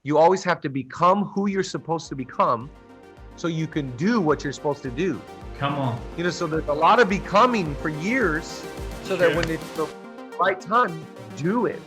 You always have to become who you're supposed to become so you can do what you're supposed to do. Come on. So there's a lot of becoming for years so that when it's the right time, do it.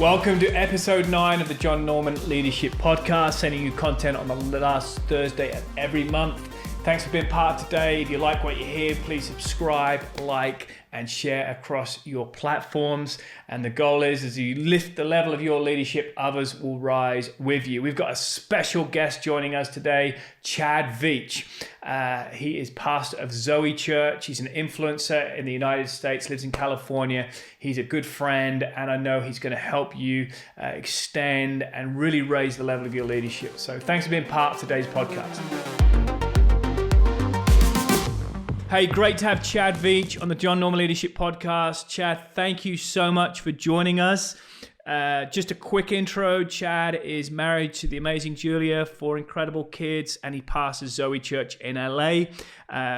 Welcome to episode 9 of the Jon Norman Leadership Podcast, sending you content on the last Thursday of every month. Thanks for being part of today. If you like what you hear, please subscribe, like, and share across your platforms. And the goal is, as you lift the level of your leadership, others will rise with you. We've got a special guest joining us today, Chad Veach. He is pastor of Zoe Church. He's an influencer in the United States, lives in California. He's a good friend, and I know he's going to help you extend and really raise the level of your leadership. So thanks for being part of today's podcast. Hey, great to have Chad Veach on the Jon Norman Leadership Podcast. Chad, thank you so much for joining us. Just a quick intro. Chad is married to the amazing Julia, 4 incredible kids, and he pastors Zoe Church in LA,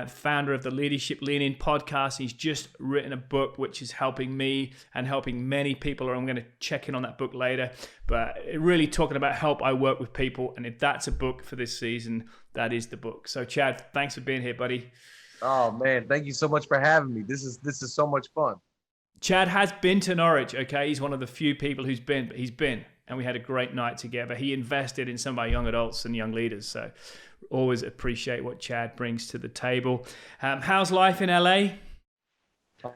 founder of the Leadership Lean In podcast. He's just written a book which is helping me and helping many people. I'm going to check in on that book later, but really talking about help I work with people. And if that's a book for this season, that is the book. So Chad, thanks for being here, buddy. Oh man, thank you so much for having me. This is so much fun. Chad has been to Norwich, okay? He's one of the few people who's been, but he's been, and we had a great night together. He invested in some of our young adults and young leaders, so always appreciate what Chad brings to the table. How's life in LA?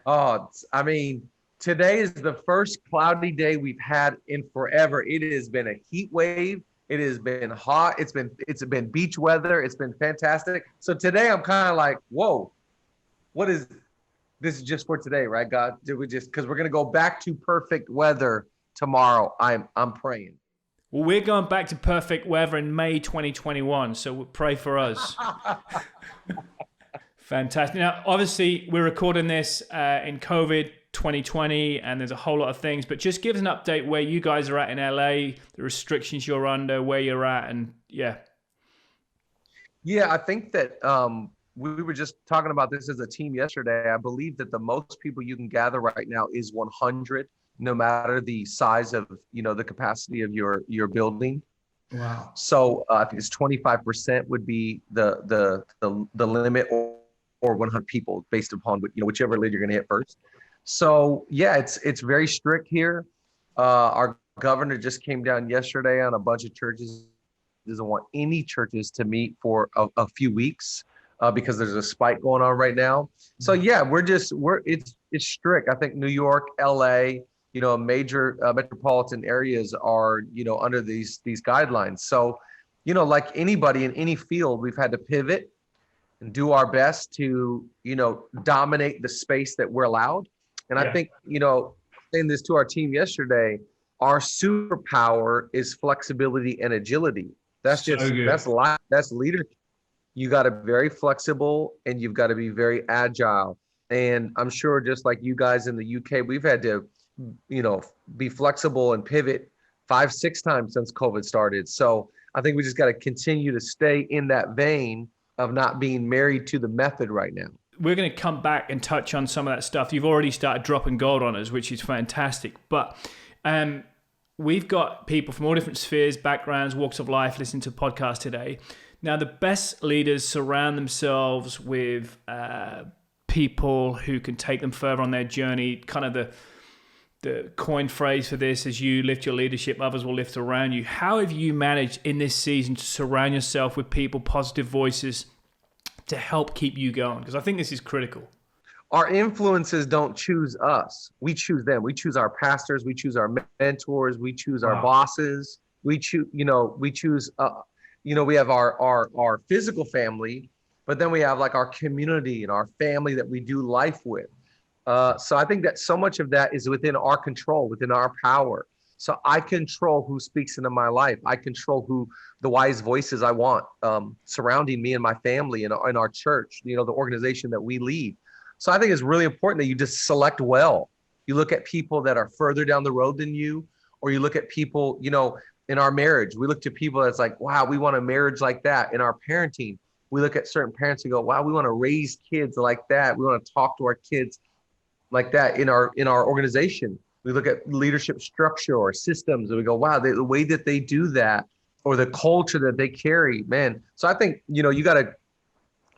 Oh, I mean, today is the first cloudy day we've had in forever. It has been a heat wave. It has been hot. It's been beach weather. It's been fantastic. So today I'm kind of like, whoa, what is this? Is just for today, right, God? Did we just, because we're gonna go back to perfect weather tomorrow. I'm praying. Well, we're going back to perfect weather in May 2021. So pray for us. Fantastic. Now, obviously, we're recording this in COVID 2020, and there's a whole lot of things, but just give us an update where you guys are at in LA, the restrictions you're under, where you're at, and yeah. Yeah, I think that we were just talking about this as a team yesterday. I believe that the most people you can gather right now is 100, no matter the size of, the capacity of your building. Wow. So I think it's 25% would be the limit, or 100 people based upon whichever lid you're going to hit first. So yeah, it's very strict here. Our governor just came down yesterday on a bunch of churches. Doesn't want any churches to meet for a few weeks because there's a spike going on right now. So yeah, it's strict. I think New York, LA, major metropolitan areas are under these guidelines. So like anybody in any field, we've had to pivot and do our best to dominate the space that we're allowed. And I think, saying this to our team yesterday, our superpower is flexibility and agility. That's life. That's leadership. You got to be very flexible and you've got to be very agile. And I'm sure just like you guys in the UK, we've had to, be flexible and pivot 5-6 times since COVID started. So I think we just got to continue to stay in that vein of not being married to the method right now. We're going to come back and touch on some of that stuff. You've already started dropping gold on us, which is fantastic. But we've got people from all different spheres, backgrounds, walks of life listening to the podcast today. Now, the best leaders surround themselves with people who can take them further on their journey. Kind of the coin phrase for this, as you lift your leadership, others will lift around you. How have you managed in this season to surround yourself with people, positive voices, to help keep you going? Because I think this is critical. Our influences don't choose us. We choose them. We choose our pastors. We choose our mentors. We choose our bosses. We choose, we have our physical family, but then we have like our community and our family that we do life with. So I think that so much of that is within our control, within our power. So I control who speaks into my life. I control who the wise voices I want surrounding me and my family and our church, the organization that we lead. So I think it's really important that you just select well. You look at people that are further down the road than you, or you look at people, in our marriage, we look to people that's like, wow, we want a marriage like that. In our parenting, we look at certain parents and go, wow, we want to raise kids like that. We want to talk to our kids like that in our organization. We look at leadership structure or systems and we go, wow, the way that they do that or the culture that they carry, man. So I think, you got to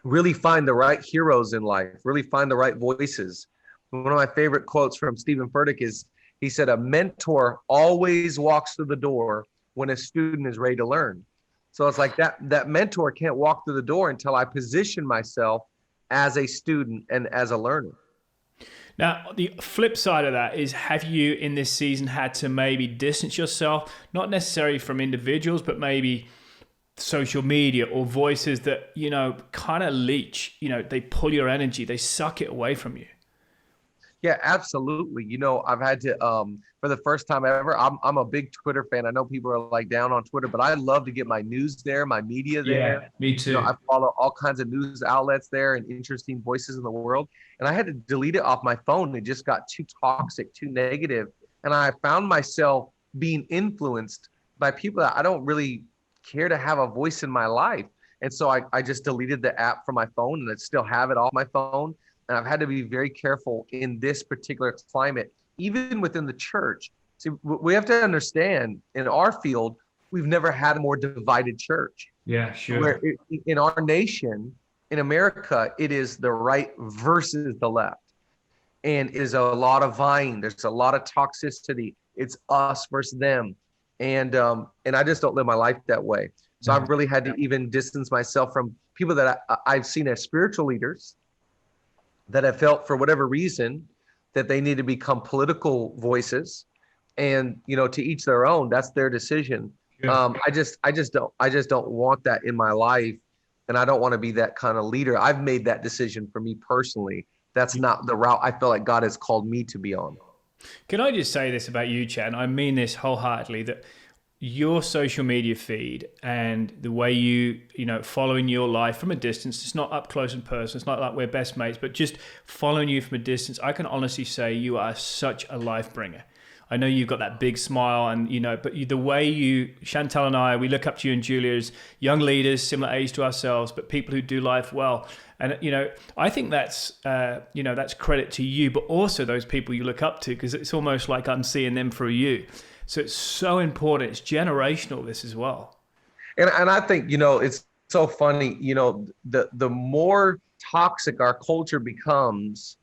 really find the right heroes in life, really find the right voices. One of my favorite quotes from Stephen Furtick is, he said, a mentor always walks through the door when a student is ready to learn. So it's like that mentor can't walk through the door until I position myself as a student and as a learner. Now, the flip side of that is, have you in this season had to maybe distance yourself, not necessarily from individuals, but maybe social media or voices that, kind of leech, they pull your energy, they suck it away from you? Yeah, absolutely. I've had to, for the first time ever, I'm a big Twitter fan. I know people are like down on Twitter, but I love to get my news there, my media there. Yeah, me too. I follow all kinds of news outlets there and interesting voices in the world. And I had to delete it off my phone. It just got too toxic, too negative. And I found myself being influenced by people that I don't really care to have a voice in my life. And so I just deleted the app from my phone, and I still have it off my phone. And I've had to be very careful in this particular climate, even within the church. See, we have to understand, in our field, we've never had a more divided church. Yeah, sure. Where in our nation, in America, it is the right versus the left. And it is a lot of vying. There's a lot of toxicity. It's us versus them. And I just don't live my life that way. So I've really had to even distance myself from people that I've seen as spiritual leaders that have felt, for whatever reason, that they need to become political voices, and to each their own. That's their decision. Yeah. I just don't want that in my life, and I don't want to be that kind of leader. I've made that decision for me personally. That's not the route I feel like God has called me to be on. Can I just say this about you, Chad? I mean this wholeheartedly, that your social media feed and the way you following your life from a distance, it's not up close and personal, it's not like we're best mates, but just following you from a distance, I can honestly say you are such a life bringer. I know you've got that big smile, and but the way Chantal and I, we look up to you and Julia as young leaders, similar age to ourselves, but people who do life well. And I think that's that's credit to you, but also those people you look up to, because it's almost like I'm seeing them through you. So it's so important. It's generational, this as well. And I think, it's so funny, the more toxic our culture becomes,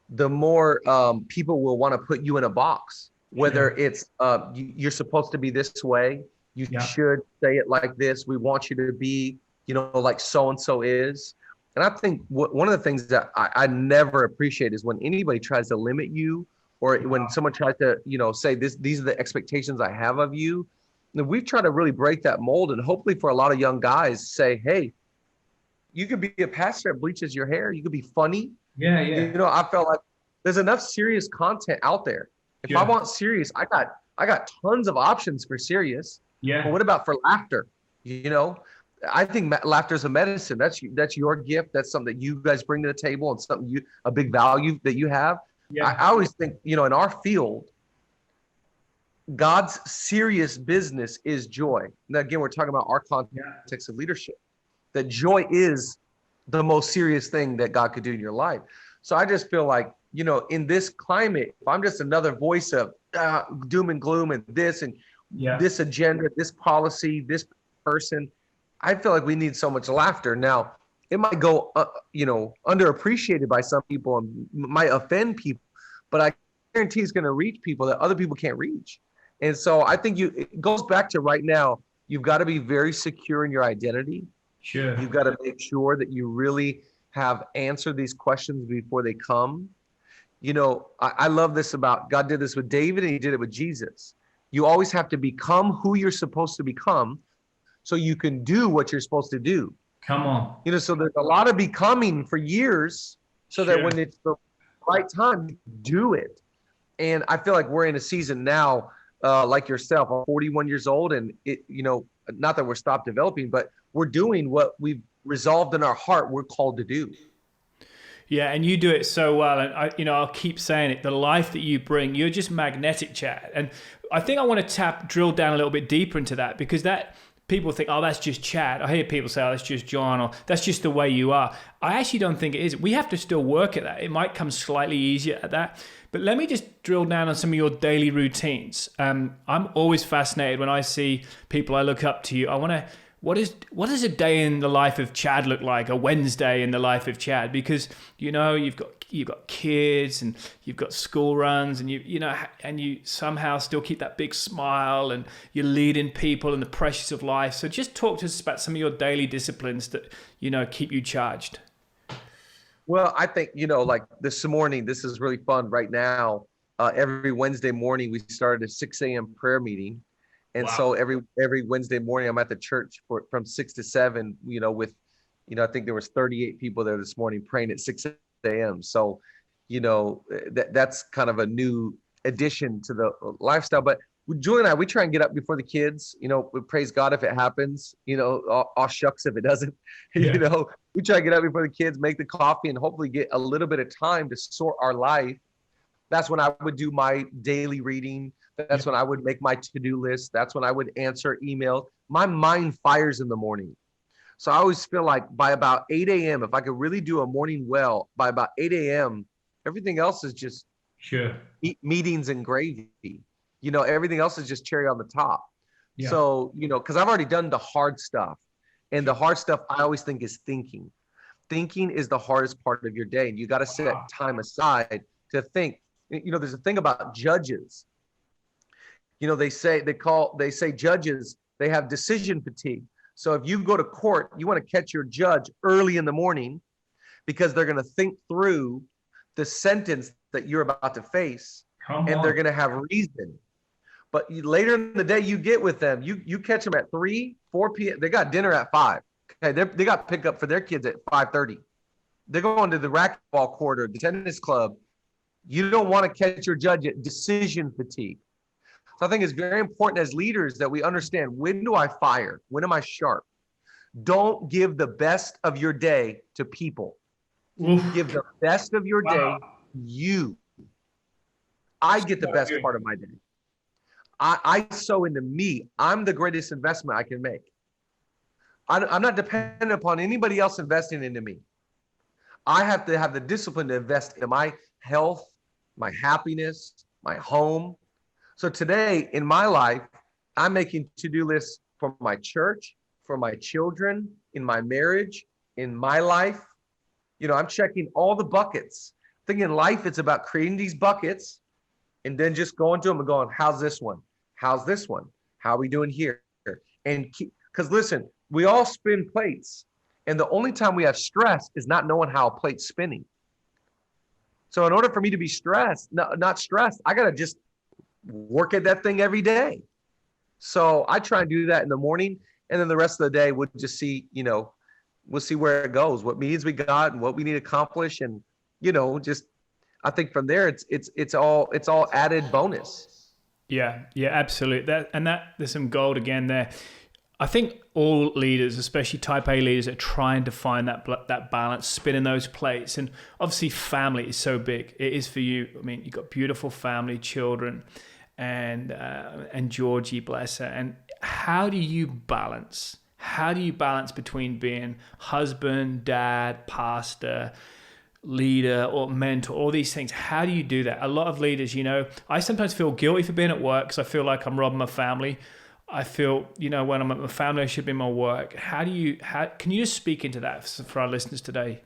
the more people will want to put you in a box, whether it's you're supposed to be this way. You should say it like this. We want you to be, like so-and-so is. And I think one of the things that I never appreciate is when anybody tries to limit you, or when someone tries to, say these are the expectations I have of you. And we try to really break that mold, and hopefully for a lot of young guys say, hey, you could be a pastor that bleaches your hair. You could be funny. Yeah. I felt like there's enough serious content out there. If I want serious, I got tons of options for serious. Yeah. But what about for laughter? I think laughter is a medicine. That's your gift. That's something that you guys bring to the table, and something a big value that you have. Yeah. I always think, in our field, God's serious business is joy. Now, again, we're talking about our context of leadership, that joy is the most serious thing that God could do in your life. So I just feel like, in this climate, if I'm just another voice of doom and gloom and this and this agenda, this policy, this person, I feel like we need so much laughter. Now, it might go, underappreciated by some people and might offend people, but I guarantee it's going to reach people that other people can't reach. And so I think it goes back to right now, you've got to be very secure in your identity. Sure. You've got to make sure that you really have answered these questions before they come. I love this about God did this with David, and he did it with Jesus. You always have to become who you're supposed to become so you can do what you're supposed to do. Come on. So there's a lot of becoming for years so that when it's the right time, do it. And I feel like we're in a season now, like yourself, I'm 41 years old, and not that we're stopped developing, but we're doing what we've resolved in our heart we're called to do. Yeah, and you do it so well. And I'll keep saying it, the life that you bring, you're just magnetic, Chad. And I think I want to drill down a little bit deeper into that, because that people think, oh, that's just Chad. I hear people say, oh, that's just Jon, or that's just the way you are. I actually don't think it is. We have to still work at that. It might come slightly easier at that. But let me just drill down on some of your daily routines. I'm always fascinated when I see people I look up to you. What does a day in the life of Chad look like? A Wednesday in the life of Chad? Because you've got kids and you've got school runs and you somehow still keep that big smile and you're leading people in the pressures of life. So just talk to us about some of your daily disciplines that keep you charged. Well, I think like this morning, this is really fun right now. Every Wednesday morning we started a 6 a.m. prayer meeting. And wow. So every Wednesday morning, I'm at the church from 6 to 7, with, I think there was 38 people there this morning praying at 6 a.m. So, that's kind of a new addition to the lifestyle. But with Julie and I, we try and get up before the kids, we praise God if it happens, all shucks if it doesn't, Yeah. We try to get up before the kids, make the coffee, and hopefully get a little bit of time to sort our life. That's when I would do my daily reading. That's when I would make my to-do list. That's when I would answer emails. My mind fires in the morning. So I always feel like by about 8 a.m., if I could really do a morning well, by about 8 a.m., everything else is just meetings and gravy. Everything else is just cherry on the top. Yeah. So, because I've already done the hard stuff. And the hard stuff I always think is thinking. Thinking is the hardest part of your day. And you got to set time aside to think. There's a thing about judges. They say judges, they have decision fatigue. So if you go to court, you want to catch your judge early in the morning because they're going to think through the sentence that you're about to face. They're going to have reason. But later in the day, you get with them, you catch them at 3, 4 p.m. They got dinner at 5. Okay, they got pickup for their kids at 5:30. They're going to the racquetball court or the tennis club. You don't want to catch your judge at decision fatigue. So I think it's very important as leaders that we understand, when do I fire? When am I sharp? Don't give the best of your day to people. Oof. Give the best of your day to you. I get the best part of my day. I sow into me. I'm the greatest investment I can make. I'm not dependent upon anybody else investing into me. I have to have the discipline to invest in my health, my happiness, my home. So today in my life, I'm making to-do lists for my church, for my children, in my marriage, in my life. I'm checking all the buckets. I think in life, it's about creating these buckets and then just going to them and going, how's this one? How's this one? How are we doing here? And because listen, we all spin plates. And the only time we have stress is not knowing how a plate's spinning. So in order for me to be not stressed, I got to just work at that thing every day. So I try and do that in the morning. And then the rest of the day, we'll just see, we'll see where it goes, what meetings we got and what we need to accomplish. And, I think from there, it's all added bonus. Yeah, absolutely. There's some gold again there. I think all leaders, especially type A leaders, are trying to find that balance, spinning those plates. And obviously family is so big. It is for you. I mean, you've got beautiful family, children, and Georgie, bless her. And how do you balance? How do you balance between being husband, dad, pastor, leader or mentor, all these things? How do you do that? A lot of leaders, I sometimes feel guilty for being at work because I feel like I'm robbing my family. I feel, when I'm at my family, I should be in my work. Can you just speak into that for our listeners today?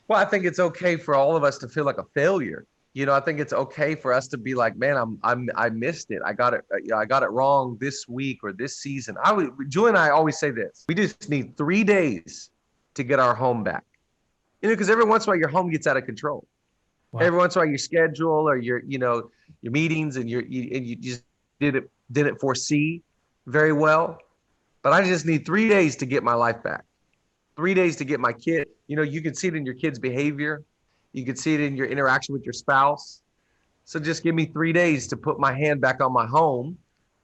Well, I think it's okay for all of us to feel like a failure. I think it's okay for us to be like, man, I missed it. I got it wrong this week or this season. Julie and I always say this: we just need 3 days to get our home back. Because every once in a while your home gets out of control. Wow. Every once in a while your schedule or your meetings and you just didn't foresee very well. But I just need 3 days to get my life back. 3 days to get my kid. You can see it in your kid's behavior. You can see it in your interaction with your spouse. So just give me 3 days to put my hand back on my home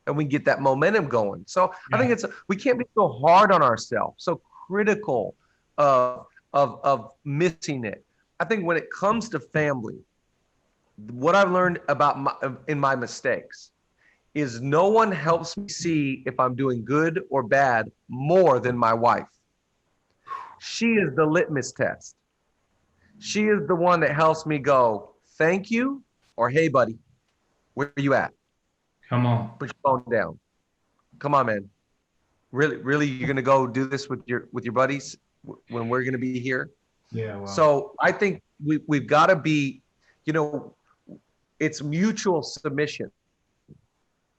and we get that momentum going. So yeah. I think we can't be so hard on ourselves, so critical of missing it. I think when it comes to family, what I've learned in my mistakes is no one helps me see if I'm doing good or bad more than my wife. She is the litmus test. She is the one that helps me go, thank you, or hey, buddy, where are you at? Come on. Put your phone down. Come on, man. Really, you're gonna go do this with your buddies when we're gonna be here? Yeah. Wow. So I think we've got to be, it's mutual submission.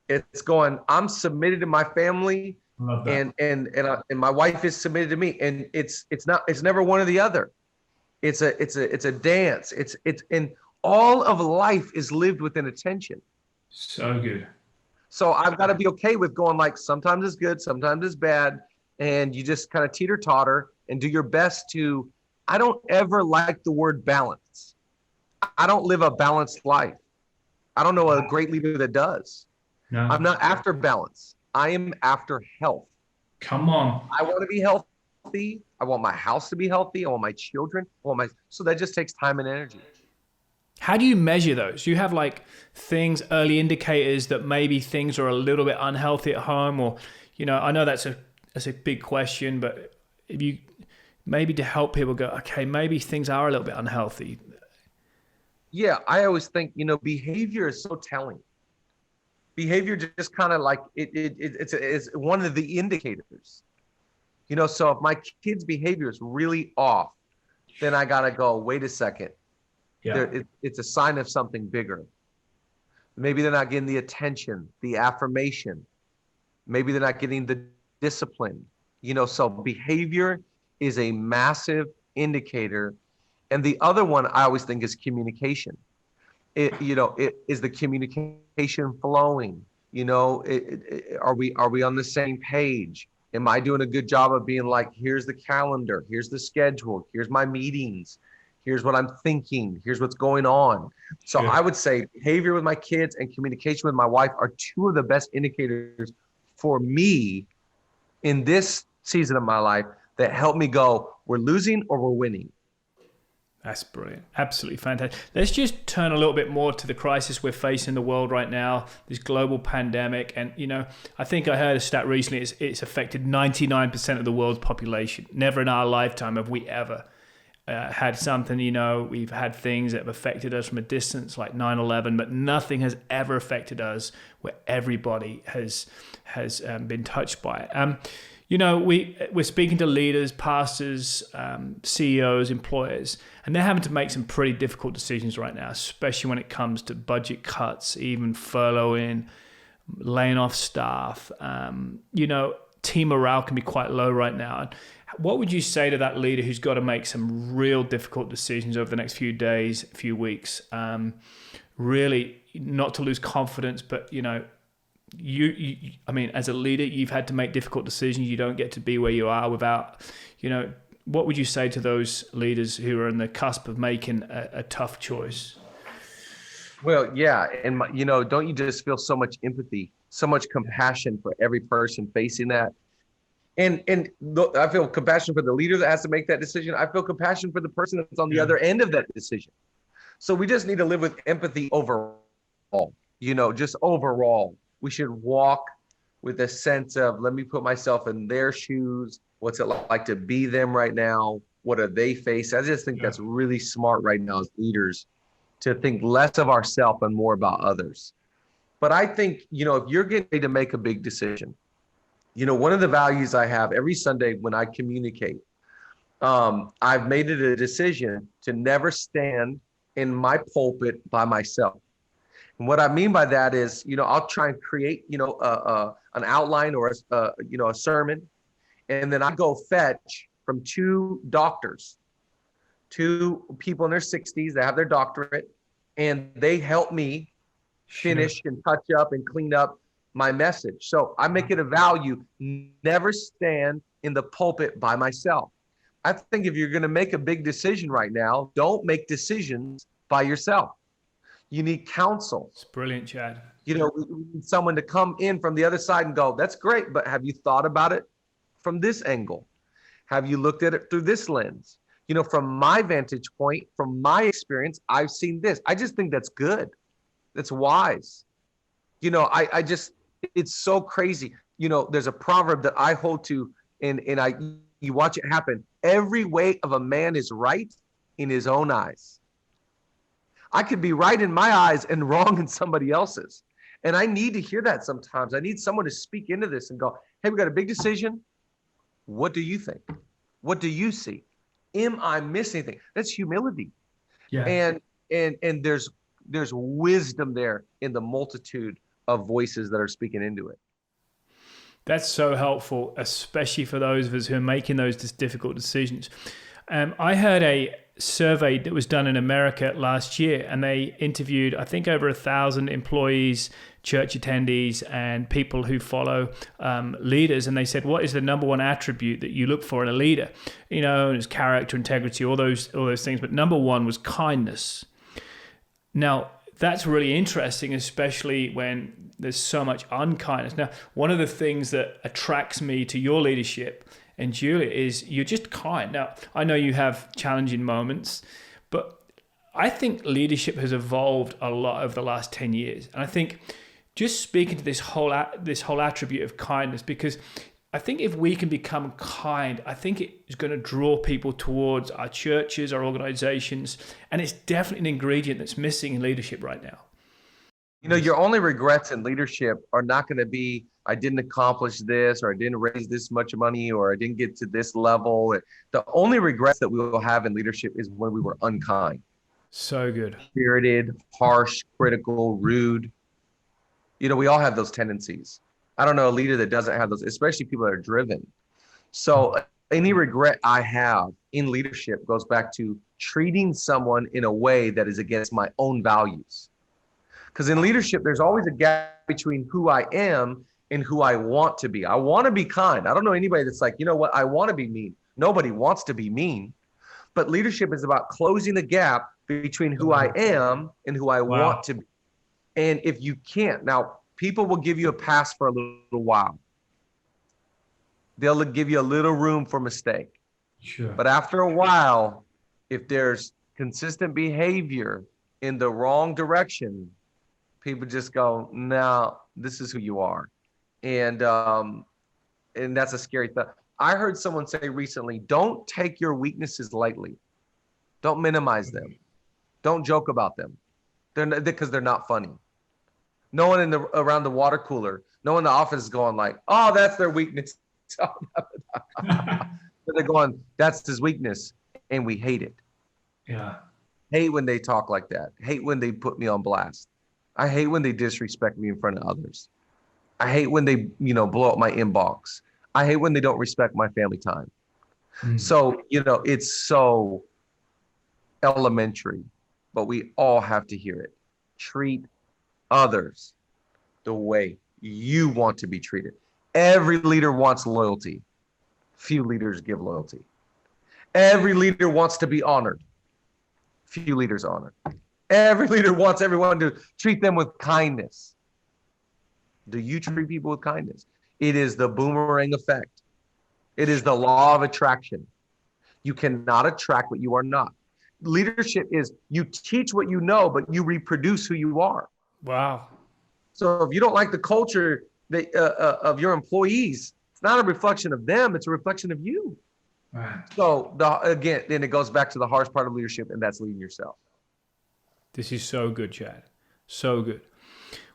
It's going, I'm submitted to my family, Love that. and my wife is submitted to me, and it's never one or the other. It's a dance. It's and all of life is lived within attention. So good. So I've got to be okay with going like, sometimes it's good, sometimes it's bad, and you just kind of teeter totter and do your best to. I don't ever like the word balance. I don't live a balanced life. I don't know a great leader that does. No. I'm not after balance. I am after health. Come on. I want to be healthy. I want my house to be healthy. I want my children. So that just takes time and energy. How do you measure those? Do you have like things, early indicators that maybe things are a little bit unhealthy at home, or, I know that's a big question, but if you maybe to help people go, okay, maybe things are a little bit unhealthy. Yeah, I always think, behavior is so telling. Behavior just kind of like it's one of the indicators. So if my kid's behavior is really off, then I gotta go, wait a second. Yeah. It's a sign of something bigger. Maybe they're not getting the attention, the affirmation. Maybe they're not getting the discipline. So behavior is a massive indicator. And the other one I always think is communication. It is the communication flowing. Are we on the same page? Am I doing a good job of being like, here's the calendar, here's the schedule, here's my meetings, here's what I'm thinking, here's what's going on. So I would say behavior with my kids and communication with my wife are two of the best indicators for me in this season of my life that help me go, we're losing or we're winning. That's brilliant. Absolutely fantastic. Let's just turn a little bit more to the crisis we're facing in the world right now, this global pandemic. And, I think I heard a stat recently, it's affected 99% of the world's population. Never in our lifetime have we ever had something, we've had things that have affected us from a distance like 9/11, but nothing has ever affected us where everybody has been touched by it. We're speaking to leaders, pastors, CEOs, employers, and they're having to make some pretty difficult decisions right now, especially when it comes to budget cuts, even furloughing, laying off staff. Team morale can be quite low right now. What would you say to that leader who's got to make some real difficult decisions over the next few days, few weeks? Really not to lose confidence, but, I mean, as a leader, you've had to make difficult decisions. You don't get to be where you are without, what would you say to those leaders who are on the cusp of making a tough choice? Well, yeah. And, don't you just feel so much empathy, so much compassion for every person facing that? And I feel compassion for the leader that has to make that decision. I feel compassion for the person that's on the other end of that decision. So we just need to live with empathy overall, just overall. We should walk with a sense of, let me put myself in their shoes. What's it like to be them right now? What are they facing? I just think that's really smart right now as leaders to think less of ourselves and more about others. But I think, if you're getting ready to make a big decision, one of the values I have every Sunday when I communicate, I've made it a decision to never stand in my pulpit by myself. And what I mean by that is, I'll try and create, an outline or a sermon, and then I go fetch from two doctors, two people in their 60s that have their doctorate, and they help me finish and touch up and clean up my message. So I make it a value, never stand in the pulpit by myself. I think if you're going to make a big decision right now, don't make decisions by yourself. You need counsel. It's brilliant, Chad. We need someone to come in from the other side and go, that's great, but have you thought about it from this angle? Have you looked at it through this lens? From my vantage point, from my experience, I've seen this. I just think that's good. That's wise. I just, it's so crazy. There's a proverb that I hold to, and you watch it happen. Every way of a man is right in his own eyes. I could be right in my eyes and wrong in somebody else's. And I need to hear that sometimes. I need someone to speak into this and go, hey, we got a big decision. What do you think? What do you see? Am I missing anything? That's humility. Yeah. And there's wisdom there in the multitude of voices that are speaking into it. That's so helpful, especially for those of us who are making those difficult decisions. I heard a survey that was done in America last year, and they interviewed, I think, over 1,000 employees, church attendees, and people who follow leaders. And they said, what is the number one attribute that you look for in a leader? It's character, integrity, all those things. But number one was kindness. Now, that's really interesting, especially when there's so much unkindness. Now, one of the things that attracts me to your leadership, and Julia, is you're just kind. Now, I know you have challenging moments, but I think leadership has evolved a lot over the last 10 years. And I think just speaking to this whole attribute of kindness, because I think if we can become kind, I think it is going to draw people towards our churches, our organizations, and it's definitely an ingredient that's missing in leadership right now. Your only regrets in leadership are not going to be, I didn't accomplish this, or I didn't raise this much money, or I didn't get to this level. The only regrets that we will have in leadership is when we were unkind. So good. Spirited, harsh, critical, rude. We all have those tendencies. I don't know a leader that doesn't have those, especially people that are driven. So any regret I have in leadership goes back to treating someone in a way that is against my own values. Because in leadership, there's always a gap between who I am and who I want to be. I want to be kind. I don't know anybody that's like, I want to be mean. Nobody wants to be mean. But leadership is about closing the gap between who I am and who I want to be. And if you can't, now, people will give you a pass for a little while. They'll give you a little room for mistake. Sure. But after a while, if there's consistent behavior in the wrong direction, people just go, no, this is who you are. And that's a scary thing. I heard someone say recently, don't take your weaknesses lightly. Don't minimize them. Don't joke about them. Because they're not funny. No one around the water cooler, no one in the office is going like, oh, that's their weakness. They're going, that's his weakness, and we hate it. Yeah. Hate when they talk like that. Hate when they put me on blast. I hate when they disrespect me in front of others. I hate when they, blow up my inbox. I hate when they don't respect my family time. So, it's so elementary, but we all have to hear it. Treat others the way you want to be treated. Every leader wants loyalty. Few leaders give loyalty. Every leader wants to be honored. Few leaders honor. Every leader wants everyone to treat them with kindness. Do you treat people with kindness? It is the boomerang effect. It is the law of attraction. You cannot attract what you are not. Leadership is you teach what you know, but you reproduce who you are. Wow. So if you don't like the culture of your employees, it's not a reflection of them, it's a reflection of you. Right. So again, then it goes back to the harsh part of leadership, and that's leading yourself. This is so good, Chad. So good.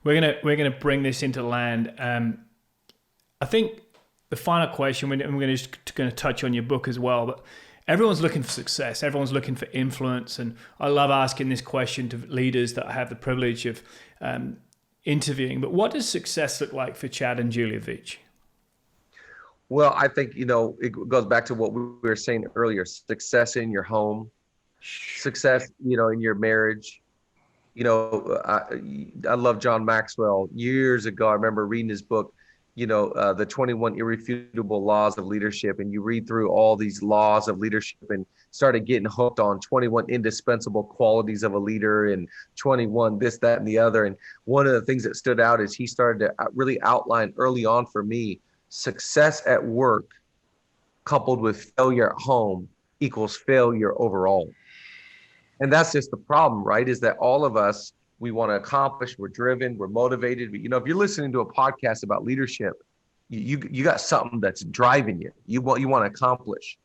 We're gonna bring this into land. I think the final question, we're going to touch on your book as well, but everyone's looking for success. Everyone's looking for influence. And I love asking this question to leaders that I have the privilege of interviewing. But what does success look like for Chad and Julia Veach? Well, I think, it goes back to what we were saying earlier, success in your home, success, in your marriage. I love John Maxwell. Years ago, I remember reading his book, the 21 Irrefutable Laws of Leadership. And you read through all these laws of leadership and started getting hooked on 21 indispensable qualities of a leader and 21 this, that, and the other. And one of the things that stood out is he started to really outline early on for me, success at work coupled with failure at home equals failure overall. And that's just the problem, right? Is that all of us we want to accomplish, we're driven, we're motivated. But, if you're listening to a podcast about leadership, you got something that's driving you. You want to accomplish.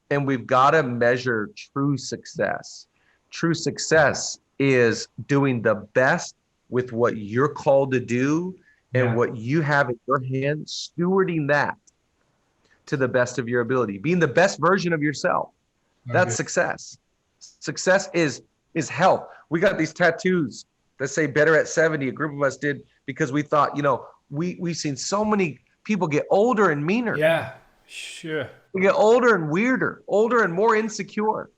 And we've got to measure true success. True success is doing the best with what you're called to do and what you have in your hand, stewarding that to the best of your ability, being the best version of yourself. That's success. Success is health. We got these tattoos that say better at 70. A group of us did because we thought, we've seen so many people get older and meaner. Yeah, sure. We get older and weirder, older and more insecure.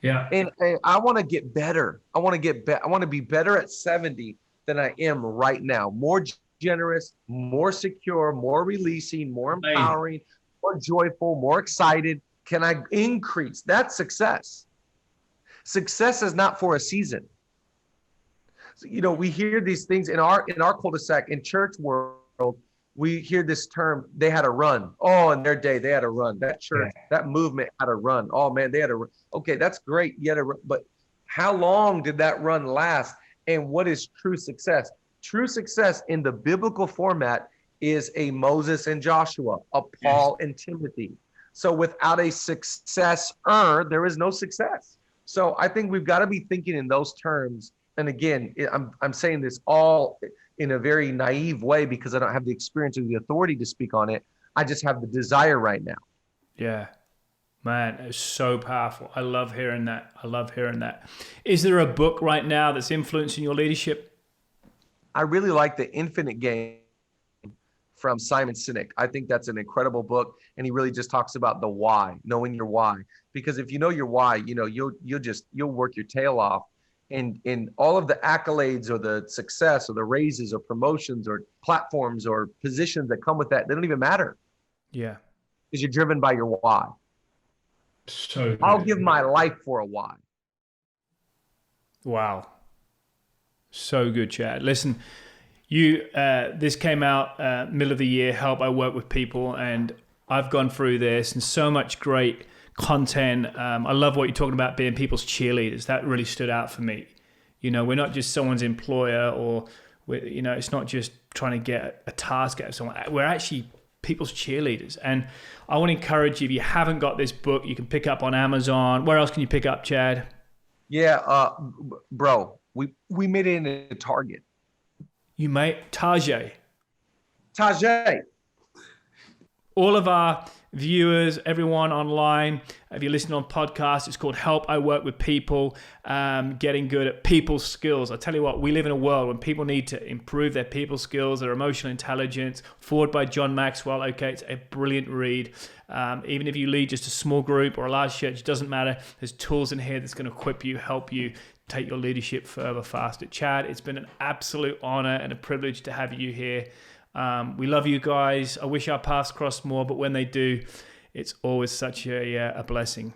Yeah. And I want to get better. I want to be better at 70 than I am right now. More generous, more secure, more releasing, more empowering, more joyful, more excited. Can I increase? That's success. Success is not for a season. So, we hear these things in our cul-de-sac, in church world. We hear this term, they had a run. Oh, in their day, they had a run. That church, that movement had a run. Oh, man, they had a run. Okay, that's great. You had a run. But how long did that run last? And what is true success? True success in the biblical format is a Moses and Joshua, a Paul and Timothy. So without a successor, there is no success. So I think we've got to be thinking in those terms. And again, I'm saying this all in a very naive way because I don't have the experience or the authority to speak on it. I just have the desire right now. Yeah, man, it's so powerful. I love hearing that. Is there a book right now that's influencing your leadership? I really like The Infinite Game from Simon Sinek. I think that's an incredible book. And he really just talks about the why, knowing your why. Because if you know your why, you'll work your tail off. And all of the accolades or the success or the raises or promotions or platforms or positions that come with that, they don't even matter. Yeah. Because you're driven by your why. So good. I'll give my life for a why. Wow. So good, Chad. Listen, this came out middle of the year, Help I Work with People, and I've gone through this and so much great content. I love what you're talking about, being people's cheerleaders. That really stood out for me. We're not just someone's employer, or it's not just trying to get a task out of someone. We're actually people's cheerleaders. And I want to encourage you, if you haven't got this book, you can pick up on Amazon. Where else can you pick up, Chad? Yeah, bro, we made it in a Target. You mate, Tajay. All of our viewers, everyone online, if you're listening on podcasts, it's called Help I Work with People, getting good at people skills. I tell you what, we live in a world when people need to improve their people skills, their emotional intelligence. Forward by John Maxwell. Okay, it's a brilliant read. Even if you lead just a small group or a large church, it doesn't matter. There's tools in here that's going to equip you, help you take your leadership further, faster. Chad, it's been an absolute honor and a privilege to have you here. We love you guys. I wish our paths crossed more, but when they do, it's always such a blessing.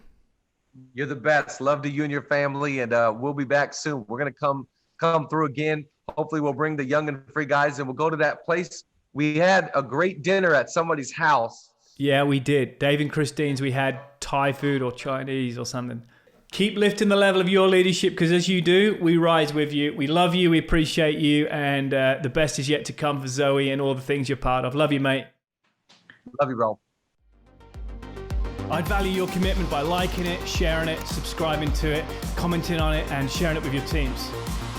You're the best. Love to you and your family, and we'll be back soon. We're going to come through again. Hopefully we'll bring the young and free guys, and we'll go to that place. We had a great dinner at somebody's house. Yeah, we did. Dave and Christine's, we had Thai food or Chinese or something. Keep lifting the level of your leadership, because as you do, we rise with you. We love you. We appreciate you. And the best is yet to come for Zoe and all the things you're part of. Love you, mate. Love you, bro. I'd value your commitment by liking it, sharing it, subscribing to it, commenting on it, and sharing it with your teams.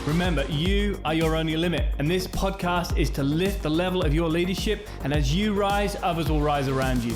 Remember, you are your only limit. And this podcast is to lift the level of your leadership. And as you rise, others will rise around you.